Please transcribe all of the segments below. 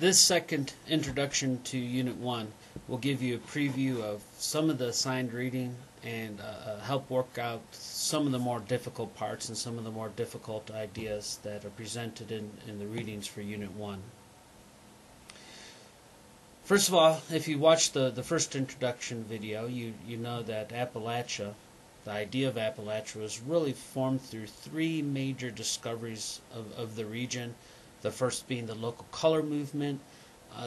This second introduction to Unit 1 will give you a preview of some of the assigned reading and help work out some of the more difficult parts and some of the more difficult ideas that are presented in the readings for Unit 1. First of all, if you watch the first introduction video, you know that Appalachia, the idea of Appalachia, was really formed through three major discoveries of the region. The first being the local color movement.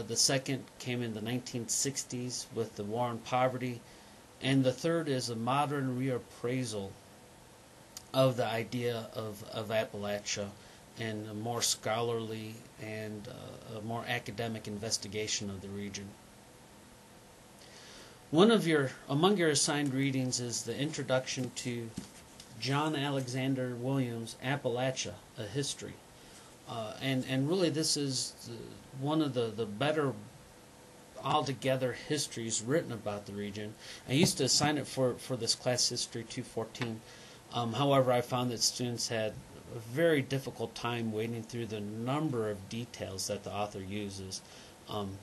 The second came in the 1960s with the war on poverty. And the third is a modern reappraisal of the idea of Appalachia and a more scholarly and a more academic investigation of the region. Among your assigned readings is the introduction to John Alexander Williams' Appalachia, A History. And really this is one of the better altogether histories written about the region. I used to assign it for this class History 214. However, I found that students had a very difficult time wading through the number of details that the author uses.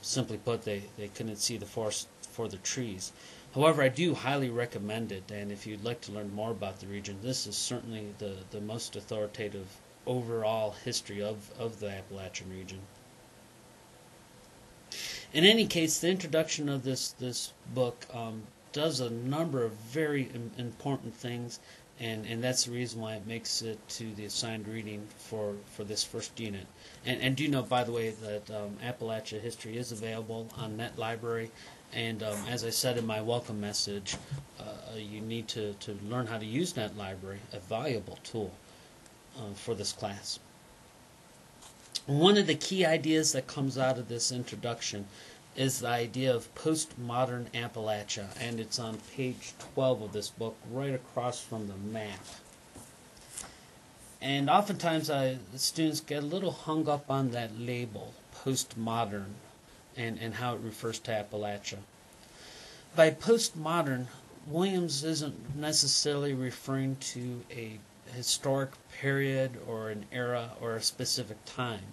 Simply put, they couldn't see the forest for the trees. However, I do highly recommend it, and if you'd like to learn more about the region, this is certainly the most authoritative overall history of the Appalachian region. In any case, the introduction of this book does a number of very important things, and that's the reason why it makes it to the assigned reading for this first unit. And do note, by the way, that Appalachia History is available on NetLibrary, and as I said in my welcome message, you need to learn how to use NetLibrary, a valuable tool for this class. One of the key ideas that comes out of this introduction is the idea of postmodern Appalachia, and it's on page 12 of this book, right across from the map. And oftentimes students get a little hung up on that label, postmodern, and how it refers to Appalachia. By postmodern, Williams isn't necessarily referring to a historic period or an era or a specific time.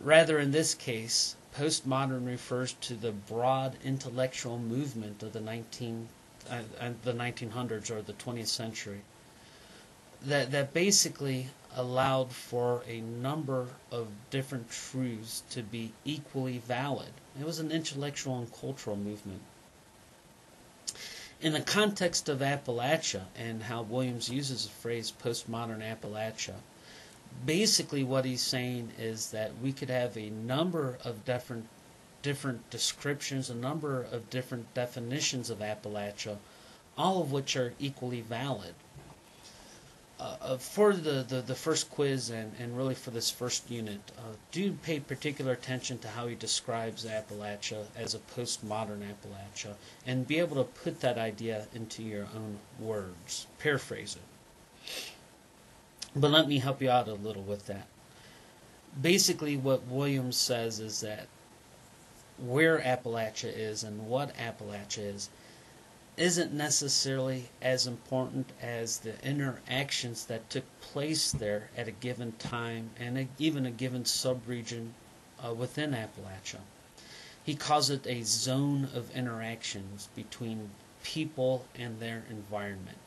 Rather, in this case, postmodern refers to the broad intellectual movement of the 1900s or the 20th century that basically allowed for a number of different truths to be equally valid. It was an intellectual and cultural movement. In the context of Appalachia and how Williams uses the phrase postmodern Appalachia, basically what he's saying is that we could have a number of different descriptions, a number of different definitions of Appalachia, all of which are equally valid. For the first quiz and really for this first unit, do pay particular attention to how he describes Appalachia as a postmodern Appalachia and be able to put that idea into your own words. Paraphrase it. But let me help you out a little with that. Basically what Williams says is that where Appalachia is and what Appalachia is isn't necessarily as important as the interactions that took place there at a given time and even a given subregion within Appalachia. He calls it a zone of interactions between people and their environment.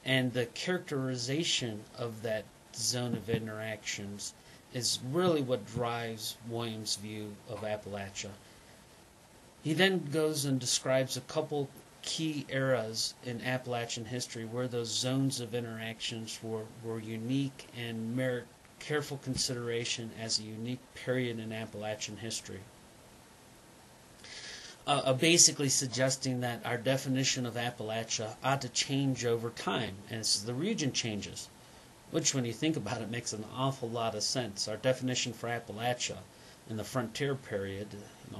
And the characterization of that zone of interactions is really what drives Williams' view of Appalachia. He then goes and describes a couple key eras in Appalachian history where those zones of interactions were unique and merit careful consideration as a unique period in Appalachian history. Basically suggesting that our definition of Appalachia ought to change over time as the region changes, which when you think about it makes an awful lot of sense. Our definition for Appalachia in the frontier period,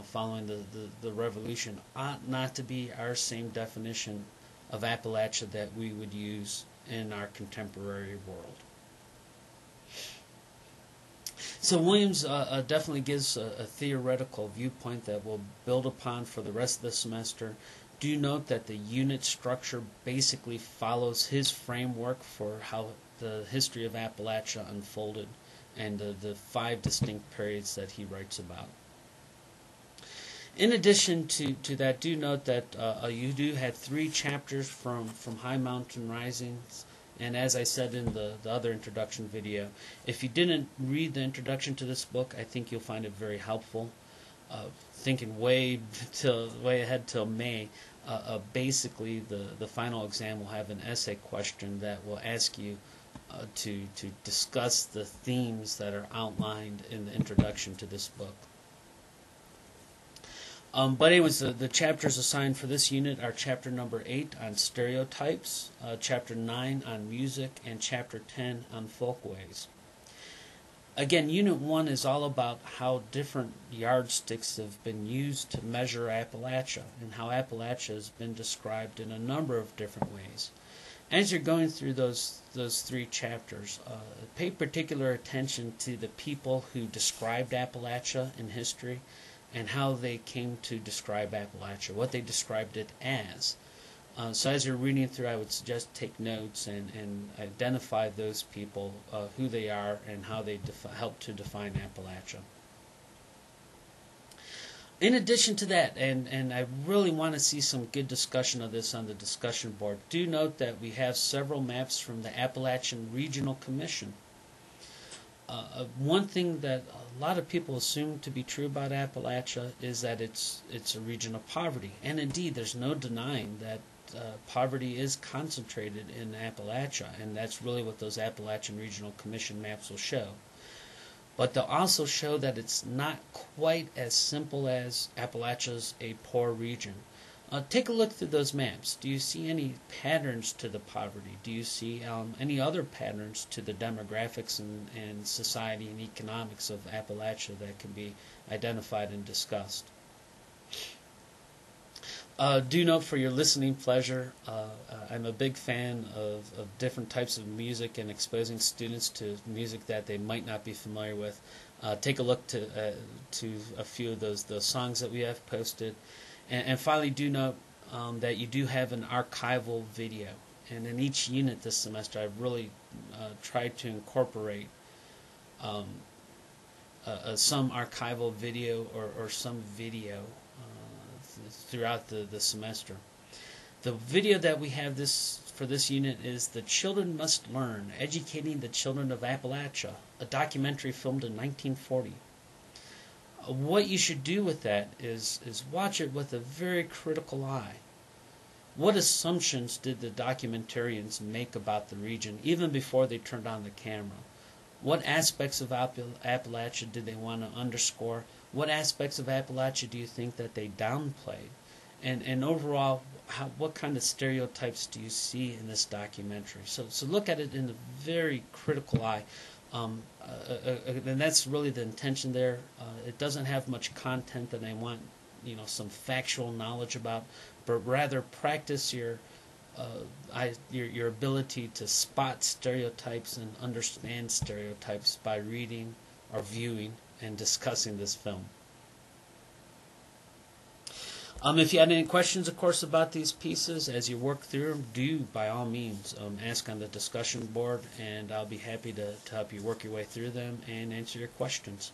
following the revolution, ought not to be our same definition of Appalachia that we would use in our contemporary world. So Williams definitely gives a theoretical viewpoint that we'll build upon for the rest of the semester. Do note that the unit structure basically follows his framework for how the history of Appalachia unfolded and the 5 distinct periods that he writes about. In addition to that, do note that you do have 3 chapters from High Mountain Risings, and as I said in the other introduction video, if you didn't read the introduction to this book, I think you'll find it very helpful. Thinking way ahead till May, basically the final exam will have an essay question that will ask you to discuss the themes that are outlined in the introduction to this book. But anyways, the chapters assigned for this unit are chapter number 8 on stereotypes, chapter 9 on music, and chapter 10 on folkways. Again, unit 1 is all about how different yardsticks have been used to measure Appalachia, and how Appalachia has been described in a number of different ways. As you're going through those 3 chapters, pay particular attention to the people who described Appalachia in history, and how they came to describe Appalachia, what they described it as. So as you're reading through, I would suggest take notes and identify those people, who they are, and how they help to define Appalachia. In addition to that, and I really want to see some good discussion of this on the discussion board, do note that we have several maps from the Appalachian Regional Commission. One thing that a lot of people assume to be true about Appalachia is that it's a region of poverty, and indeed there's no denying that poverty is concentrated in Appalachia, and that's really what those Appalachian Regional Commission maps will show. But they'll also show that it's not quite as simple as Appalachia's a poor region. Take a look through those maps. Do you see any patterns to the poverty? Do you see any other patterns to the demographics and society and economics of Appalachia that can be identified and discussed? Do note for your listening pleasure, I'm a big fan of different types of music and exposing students to music that they might not be familiar with. Take a look to a few of those songs that we have posted. And finally, do note that you do have an archival video. And in each unit this semester, I've really tried to incorporate some archival video or some video throughout the semester. The video that we have for this unit is The Children Must Learn, Educating the Children of Appalachia, a documentary filmed in 1940. What you should do with that is watch it with a very critical eye. What assumptions did the documentarians make about the region even before they turned on the camera? What aspects of Appalachia did they want to underscore? What aspects of Appalachia do you think that they downplayed? And overall, what kind of stereotypes do you see in this documentary? So look at it in a very critical eye. And that's really the intention there. It doesn't have much content that I want, some factual knowledge about, but rather practice your ability to spot stereotypes and understand stereotypes by reading or viewing and discussing this film. If you had any questions, of course, about these pieces as you work through them, do by all means ask on the discussion board, and I'll be happy to help you work your way through them and answer your questions.